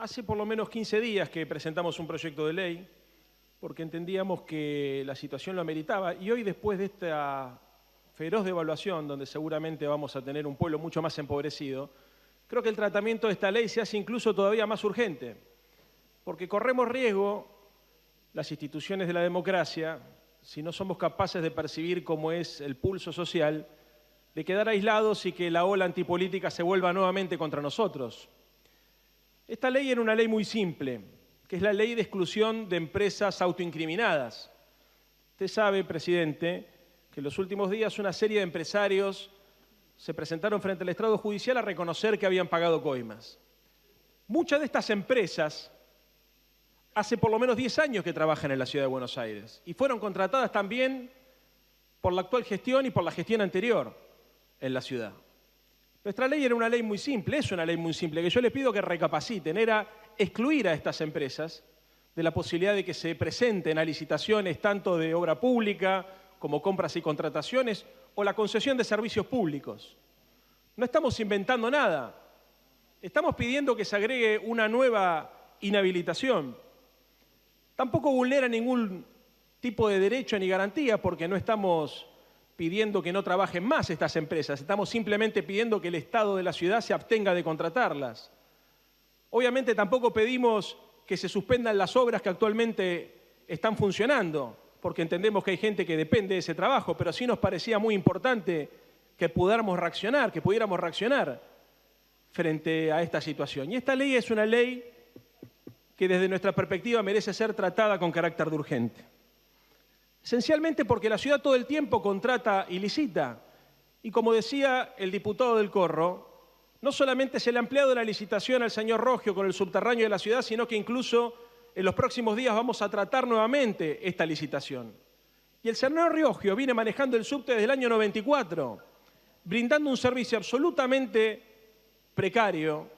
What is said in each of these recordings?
Hace por lo menos 15 días que presentamos un proyecto de ley porque entendíamos que la situación lo ameritaba y hoy, después de esta feroz devaluación, donde seguramente vamos a tener un pueblo mucho más empobrecido, creo que el tratamiento de esta ley se hace incluso todavía más urgente, porque corremos riesgo, las instituciones de la democracia, si no somos capaces de percibir cómo es el pulso social, de quedar aislados y que la ola antipolítica se vuelva nuevamente contra nosotros. Esta ley era una ley muy simple, que es la ley de exclusión de empresas autoincriminadas. Usted sabe, presidente, que en los últimos días una serie de empresarios se presentaron frente al estrado judicial a reconocer que habían pagado coimas. Muchas de estas empresas hace por lo menos 10 años que trabajan en la ciudad de Buenos Aires y fueron contratadas también por la actual gestión y por la gestión anterior en la ciudad. Nuestra ley era una ley muy simple, es una ley muy simple, que yo les pido que recapaciten, era excluir a estas empresas de la posibilidad de que se presenten a licitaciones tanto de obra pública como compras y contrataciones o la concesión de servicios públicos. No estamos inventando nada, estamos pidiendo que se agregue una nueva inhabilitación. Tampoco vulnera ningún tipo de derecho ni garantía porque no estamos pidiendo que no trabajen más estas empresas, estamos simplemente pidiendo que el Estado de la ciudad se abstenga de contratarlas. Obviamente tampoco pedimos que se suspendan las obras que actualmente están funcionando, porque entendemos que hay gente que depende de ese trabajo, pero sí nos parecía muy importante que pudiéramos reaccionar frente a esta situación. Y esta ley es una ley que desde nuestra perspectiva merece ser tratada con carácter de urgente. Esencialmente porque la ciudad todo el tiempo contrata y licita. Y como decía el diputado del Corro, no solamente se le ha ampliado la licitación al señor Rogio con el subterráneo de la ciudad, sino que incluso en los próximos días vamos a tratar nuevamente esta licitación. Y el señor Rogio viene manejando el subte desde el año 94, brindando un servicio absolutamente precario,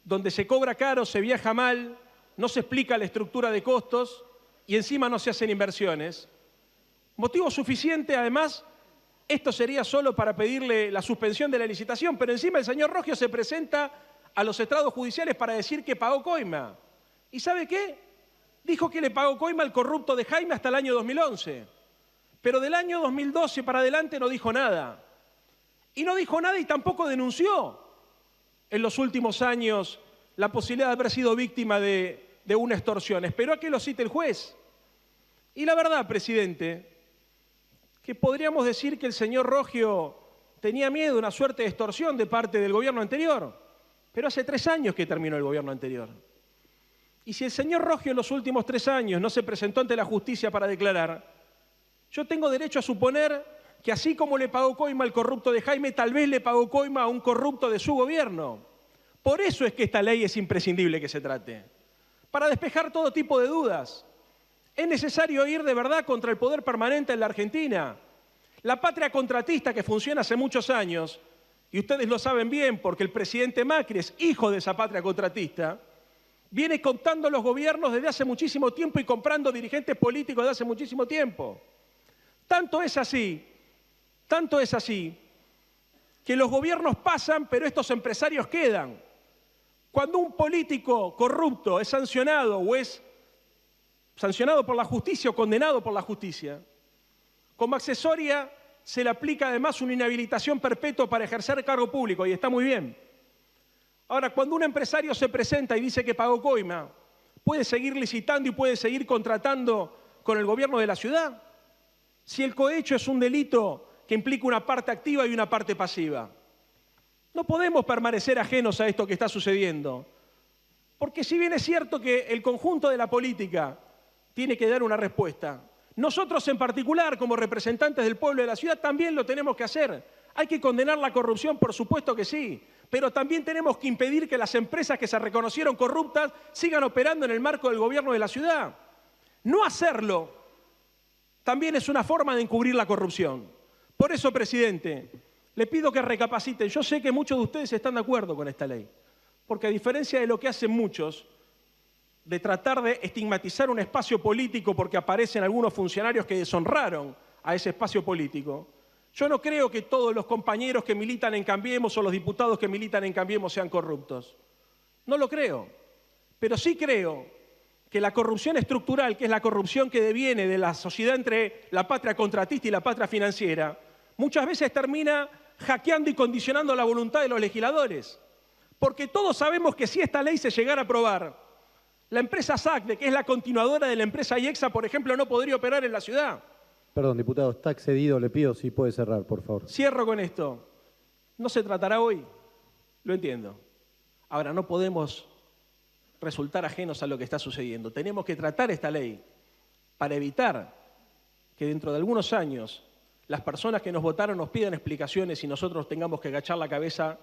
donde se cobra caro, se viaja mal, no se explica la estructura de costos y encima no se hacen inversiones. Motivo suficiente, además, esto sería solo para pedirle la suspensión de la licitación, pero encima el señor Rogio se presenta a los estrados judiciales para decir que pagó coima. ¿Y sabe qué? Dijo que le pagó coima al corrupto de Jaime hasta el año 2011. Pero del año 2012 para adelante no dijo nada. Y no dijo nada y tampoco denunció en los últimos años la posibilidad de haber sido víctima de una extorsión. Esperó a que lo cite el juez. Y la verdad, presidente, que podríamos decir que el señor Rogio tenía miedo de una suerte de extorsión de parte del gobierno anterior, pero hace 3 años que terminó el gobierno anterior. Y si el señor Rogio en los últimos 3 años no se presentó ante la justicia para declarar, yo tengo derecho a suponer que así como le pagó coima al corrupto de Jaime, tal vez le pagó coima a un corrupto de su gobierno. Por eso es que esta ley es imprescindible que se trate, para despejar todo tipo de dudas. Es necesario ir de verdad contra el poder permanente en la Argentina. La patria contratista que funciona hace muchos años, y ustedes lo saben bien porque el presidente Macri es hijo de esa patria contratista, viene cooptando los gobiernos desde hace muchísimo tiempo y comprando dirigentes políticos desde hace muchísimo tiempo. Tanto es así, que los gobiernos pasan, pero estos empresarios quedan. Cuando un político corrupto es sancionado o es sancionado por la justicia o condenado por la justicia, como accesoria se le aplica además una inhabilitación perpetua para ejercer cargo público, y está muy bien. Ahora, cuando un empresario se presenta y dice que pagó coima, ¿puede seguir licitando y puede seguir contratando con el gobierno de la ciudad? Si el cohecho es un delito que implica una parte activa y una parte pasiva. No podemos permanecer ajenos a esto que está sucediendo, porque si bien es cierto que el conjunto de la política tiene que dar una respuesta, nosotros en particular, como representantes del pueblo de la ciudad, también lo tenemos que hacer. ¿Hay que condenar la corrupción? Por supuesto que sí, pero también tenemos que impedir que las empresas que se reconocieron corruptas sigan operando en el marco del gobierno de la ciudad. No hacerlo también es una forma de encubrir la corrupción. Por eso, presidente, le pido que recapaciten. Yo sé que muchos de ustedes están de acuerdo con esta ley, porque a diferencia de lo que hacen muchos, de tratar de estigmatizar un espacio político porque aparecen algunos funcionarios que deshonraron a ese espacio político, yo no creo que todos los compañeros que militan en Cambiemos o los diputados que militan en Cambiemos sean corruptos. No lo creo. Pero sí creo que la corrupción estructural, que es la corrupción que deviene de la sociedad entre la patria contratista y la patria financiera, muchas veces termina hackeando y condicionando la voluntad de los legisladores. Porque todos sabemos que si esta ley se llegara a aprobar, la empresa SACDE, que es la continuadora de la empresa IEXA, por ejemplo, no podría operar en la ciudad. Perdón, diputado, está excedido, le pido si puede cerrar, por favor. Cierro con esto. No se tratará hoy, lo entiendo. Ahora, no podemos resultar ajenos a lo que está sucediendo. Tenemos que tratar esta ley para evitar que dentro de algunos años las personas que nos votaron nos pidan explicaciones y nosotros tengamos que agachar la cabeza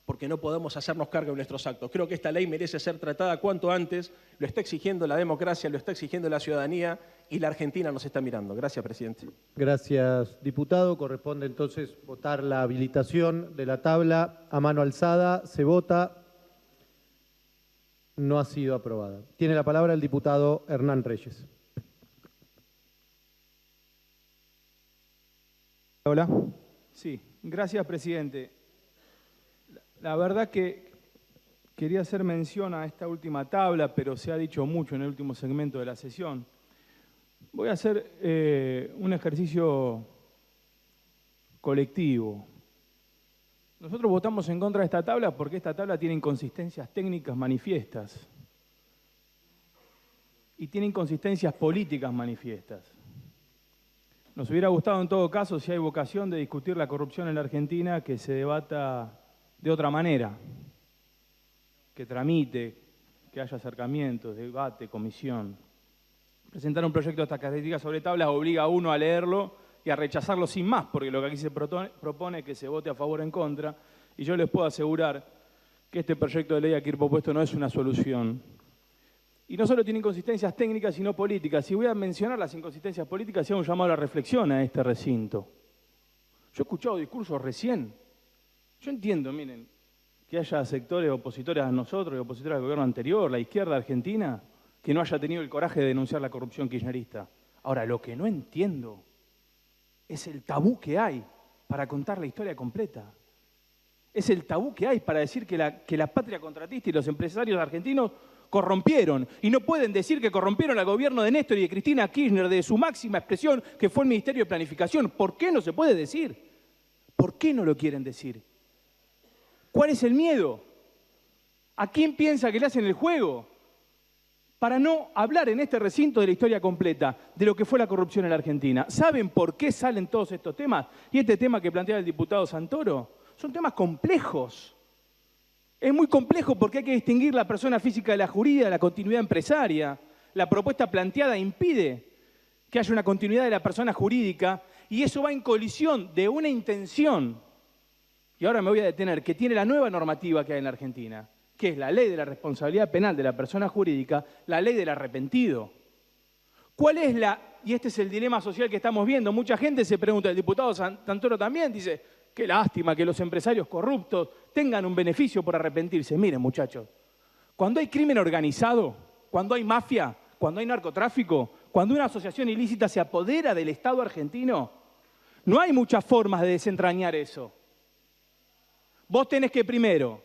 porque no podemos hacernos cargo de nuestros actos. Creo que esta ley merece ser tratada cuanto antes, lo está exigiendo la democracia, lo está exigiendo la ciudadanía y la Argentina nos está mirando. Gracias, presidente. Gracias, diputado. Corresponde entonces votar la habilitación de la tabla a mano alzada. Se vota. No ha sido aprobada. Tiene la palabra el diputado Hernán Reyes. Hola. Sí, gracias, presidente. La verdad que quería hacer mención a esta última tabla, pero se ha dicho mucho en el último segmento de la sesión. Voy a hacer un ejercicio colectivo. Nosotros votamos en contra de esta tabla porque esta tabla tiene inconsistencias técnicas manifiestas y tiene inconsistencias políticas manifiestas. Nos hubiera gustado en todo caso, si hay vocación de discutir la corrupción en la Argentina, que se debata de otra manera, que tramite, que haya acercamientos, debate, comisión. Presentar un proyecto de estas características sobre tablas obliga a uno a leerlo y a rechazarlo sin más, porque lo que aquí se propone es que se vote a favor o en contra, y yo les puedo asegurar que este proyecto de ley aquí propuesto no es una solución. Y no solo tiene inconsistencias técnicas, sino políticas. Si voy a mencionar las inconsistencias políticas, y hago un llamado a la reflexión a este recinto. Yo he escuchado discursos recién. Yo entiendo, miren, que haya sectores opositores a nosotros y opositores al gobierno anterior, la izquierda argentina, que no haya tenido el coraje de denunciar la corrupción kirchnerista. Ahora, lo que no entiendo es el tabú que hay para contar la historia completa. Es el tabú que hay para decir que la patria contratista y los empresarios argentinos corrompieron. Y no pueden decir que corrompieron al gobierno de Néstor y de Cristina Kirchner de su máxima expresión, que fue el Ministerio de Planificación. ¿Por qué no se puede decir? ¿Por qué no lo quieren decir? ¿Cuál es el miedo? ¿A quién piensa que le hacen el juego? Para no hablar en este recinto de la historia completa de lo que fue la corrupción en la Argentina. ¿Saben por qué salen todos estos temas? Y este tema que plantea el diputado Santoro, son temas complejos. Es muy complejo porque hay que distinguir la persona física de la jurídica, de la continuidad empresaria. La propuesta planteada impide que haya una continuidad de la persona jurídica y eso va en colisión de una intención. Y ahora me voy a detener, que tiene la nueva normativa que hay en la Argentina, que es la ley de la responsabilidad penal de la persona jurídica, la ley del arrepentido. ¿Cuál es y este es el dilema social que estamos viendo? Mucha gente se pregunta, el diputado Santoro también dice, qué lástima que los empresarios corruptos tengan un beneficio por arrepentirse. Miren, muchachos, cuando hay crimen organizado, cuando hay mafia, cuando hay narcotráfico, cuando una asociación ilícita se apodera del Estado argentino, no hay muchas formas de desentrañar eso. Vos tenés que primero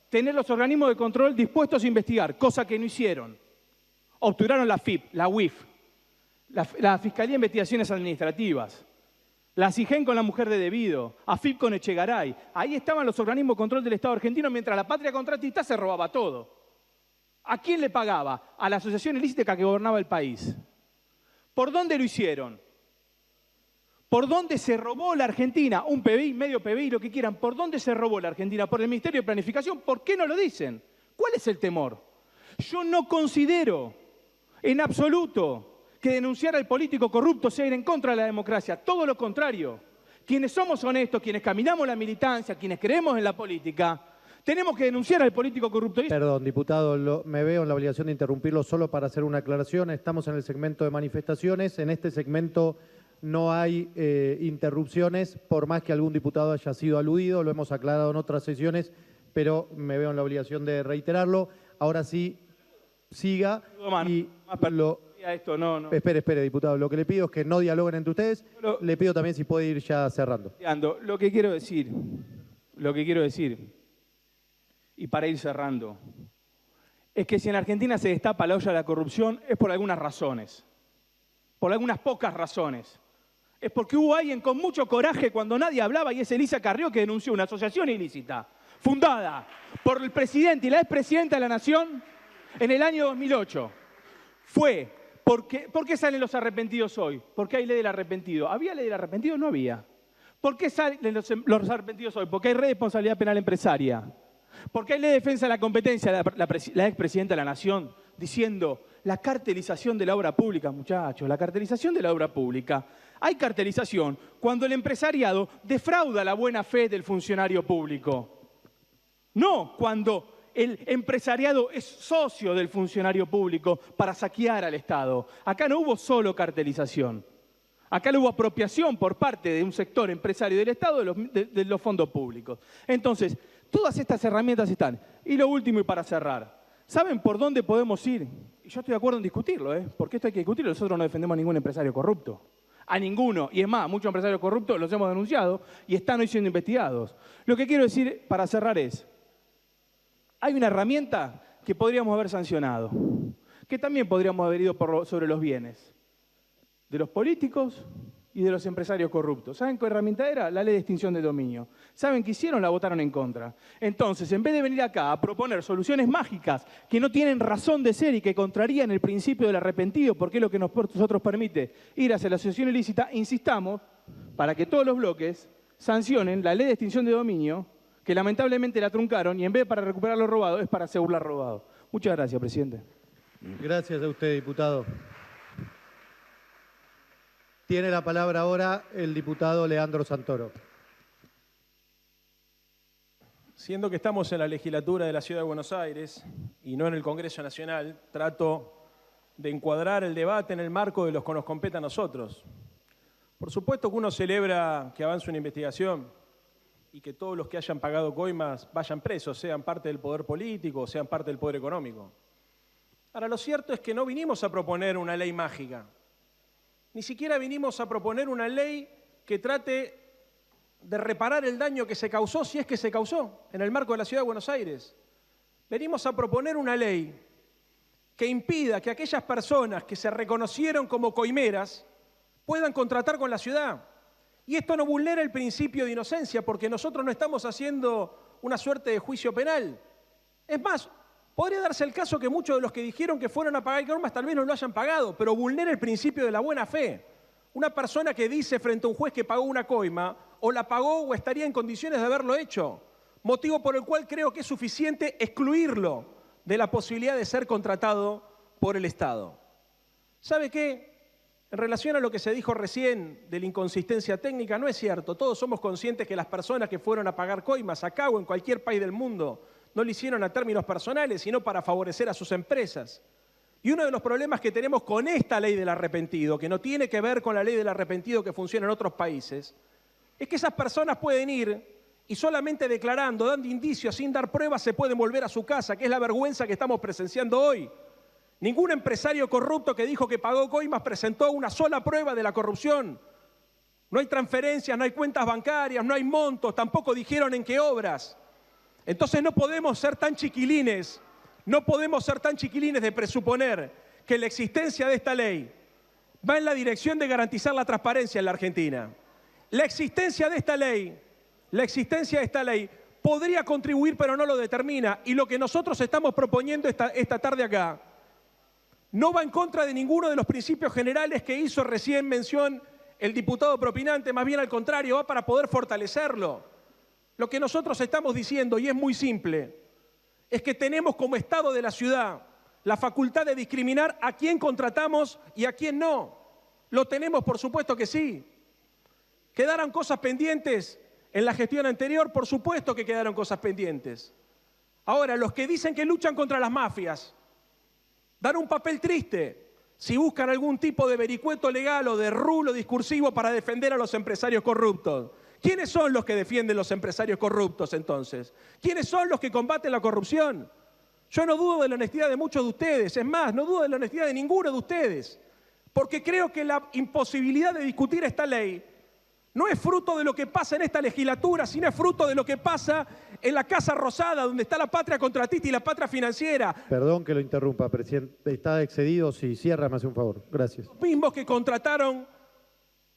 tener los organismos de control dispuestos a investigar, cosa que no hicieron. Obturaron la FIP, la UIF, la Fiscalía de Investigaciones Administrativas, la CIGEN con la mujer de Debido, AFIP con Echegaray. Ahí estaban los organismos de control del Estado argentino mientras la patria contratista se robaba todo. ¿A quién le pagaba? A la asociación ilícita que gobernaba el país. ¿Por dónde lo hicieron? ¿Por dónde se robó la Argentina? Un PBI, medio PBI, lo que quieran. ¿Por dónde se robó la Argentina? ¿Por el Ministerio de Planificación? ¿Por qué no lo dicen? ¿Cuál es el temor? Yo no considero en absoluto que denunciar al político corrupto sea ir en contra de la democracia. Todo lo contrario. Quienes somos honestos, quienes caminamos la militancia, quienes creemos en la política, tenemos que denunciar al político corrupto. Perdón, diputado, me veo en la obligación de interrumpirlo solo para hacer una aclaración. Estamos en el segmento de manifestaciones. En este segmento no hay interrupciones, por más que algún diputado haya sido aludido. Lo hemos aclarado en otras sesiones, pero me veo en la obligación de reiterarlo. Ahora sí, siga. Espere, diputado. Lo que le pido es que no dialoguen entre ustedes. Le pido también si puede ir ya cerrando. Lo que quiero decir, y para ir cerrando, es que si en Argentina se destapa la olla de la corrupción es por algunas razones, por algunas pocas razones. Es porque hubo alguien con mucho coraje cuando nadie hablaba y es Elisa Carrió que denunció una asociación ilícita fundada por el presidente y la expresidenta de la Nación en el año 2008. ¿Por qué salen los arrepentidos hoy? ¿Por qué hay ley del arrepentido? ¿Había ley del arrepentido? No había. ¿Por qué salen los arrepentidos hoy? Porque hay responsabilidad penal empresaria. Porque hay ley de defensa de la competencia, la expresidenta de la Nación diciendo la cartelización de la obra pública, muchachos, la cartelización de la obra pública. Hay cartelización cuando el empresariado defrauda la buena fe del funcionario público. No cuando el empresariado es socio del funcionario público para saquear al Estado. Acá no hubo solo cartelización. Acá no hubo apropiación por parte de un sector empresario del Estado de los fondos públicos. Entonces, todas estas herramientas están. Y lo último, y para cerrar, ¿saben por dónde podemos ir? Y yo estoy de acuerdo en discutirlo, porque esto hay que discutirlo. Nosotros no defendemos a ningún empresario corrupto. A ninguno. Y es más, muchos empresarios corruptos los hemos denunciado y están hoy siendo investigados. Lo que quiero decir para cerrar es, hay una herramienta que podríamos haber sancionado, que también podríamos haber ido sobre los bienes de los políticos y de los empresarios corruptos. ¿Saben qué herramienta era? La ley de extinción de dominio. ¿Saben qué hicieron? La votaron en contra. Entonces, en vez de venir acá a proponer soluciones mágicas que no tienen razón de ser y que contrarían el principio del arrepentido, porque es lo que nosotros permite ir hacia la asociación ilícita, insistamos para que todos los bloques sancionen la ley de extinción de dominio, que lamentablemente la truncaron, y en vez de para recuperar lo robado, es para asegurar lo robado. Muchas gracias, presidente. Gracias a usted, diputado. Tiene la palabra ahora el diputado Leandro Santoro. Siendo que estamos en la legislatura de la Ciudad de Buenos Aires y no en el Congreso Nacional, trato de encuadrar el debate en el marco de los que nos compete a nosotros. Por supuesto que uno celebra que avance una investigación y que todos los que hayan pagado coimas vayan presos, sean parte del poder político o sean parte del poder económico. Ahora, lo cierto es que no vinimos a proponer una ley mágica. Ni siquiera vinimos a proponer una ley que trate de reparar el daño que se causó, si es que se causó, en el marco de la Ciudad de Buenos Aires. Venimos a proponer una ley que impida que aquellas personas que se reconocieron como coimeras puedan contratar con la ciudad. Y esto no vulnera el principio de inocencia, porque nosotros no estamos haciendo una suerte de juicio penal. Es más, podría darse el caso que muchos de los que dijeron que fueron a pagar coimas tal vez no lo hayan pagado, pero vulnera el principio de la buena fe. Una persona que dice frente a un juez que pagó una coima, o la pagó o estaría en condiciones de haberlo hecho, motivo por el cual creo que es suficiente excluirlo de la posibilidad de ser contratado por el Estado. ¿Sabe qué? En relación a lo que se dijo recién de la inconsistencia técnica, no es cierto. Todos somos conscientes que las personas que fueron a pagar coimas acá o en cualquier país del mundo no lo hicieron a términos personales, sino para favorecer a sus empresas. Y uno de los problemas que tenemos con esta ley del arrepentido, que no tiene que ver con la ley del arrepentido que funciona en otros países, es que esas personas pueden ir y solamente declarando, dando indicios, sin dar pruebas, se pueden volver a su casa, que es la vergüenza que estamos presenciando hoy. Ningún empresario corrupto que dijo que pagó coimas presentó una sola prueba de la corrupción. No hay transferencias, no hay cuentas bancarias, no hay montos, tampoco dijeron en qué obras. Entonces no podemos ser tan chiquilines, de presuponer que la existencia de esta ley va en la dirección de garantizar la transparencia en la Argentina. La existencia de esta ley podría contribuir, pero no lo determina. Y lo que nosotros estamos proponiendo esta tarde acá no va en contra de ninguno de los principios generales que hizo recién mención el diputado propinante, más bien al contrario, va para poder fortalecerlo. Lo que nosotros estamos diciendo, y es muy simple, es que tenemos como Estado de la ciudad la facultad de discriminar a quién contratamos y a quién no. Lo tenemos, por supuesto que sí. ¿Quedaron cosas pendientes en la gestión anterior? Por supuesto que quedaron cosas pendientes. Ahora, los que dicen que luchan contra las mafias dan un papel triste si buscan algún tipo de vericueto legal o de rulo discursivo para defender a los empresarios corruptos. ¿Quiénes son los que defienden los empresarios corruptos entonces? ¿Quiénes son los que combaten la corrupción? Yo no dudo de la honestidad de muchos de ustedes, es más, no dudo de la honestidad de ninguno de ustedes, porque creo que la imposibilidad de discutir esta ley no es fruto de lo que pasa en esta legislatura, sino es fruto de lo que pasa en la Casa Rosada, donde está la patria contratista y la patria financiera. Perdón que lo interrumpa, presidente. Está excedido. Si cierra, me hace un favor. Gracias. Los mismos que contrataron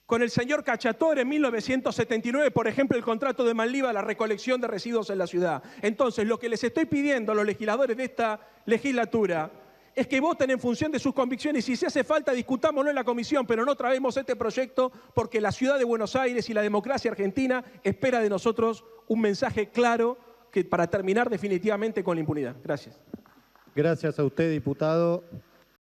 con el señor Cacciatore en 1979, por ejemplo, el contrato de Manliva, la recolección de residuos en la ciudad. Entonces, lo que les estoy pidiendo a los legisladores de esta legislatura es que voten en función de sus convicciones y si hace falta discutámoslo en la comisión, pero no traemos este proyecto porque la ciudad de Buenos Aires y la democracia argentina espera de nosotros un mensaje claro para terminar definitivamente con la impunidad. Gracias. Gracias a usted, diputado.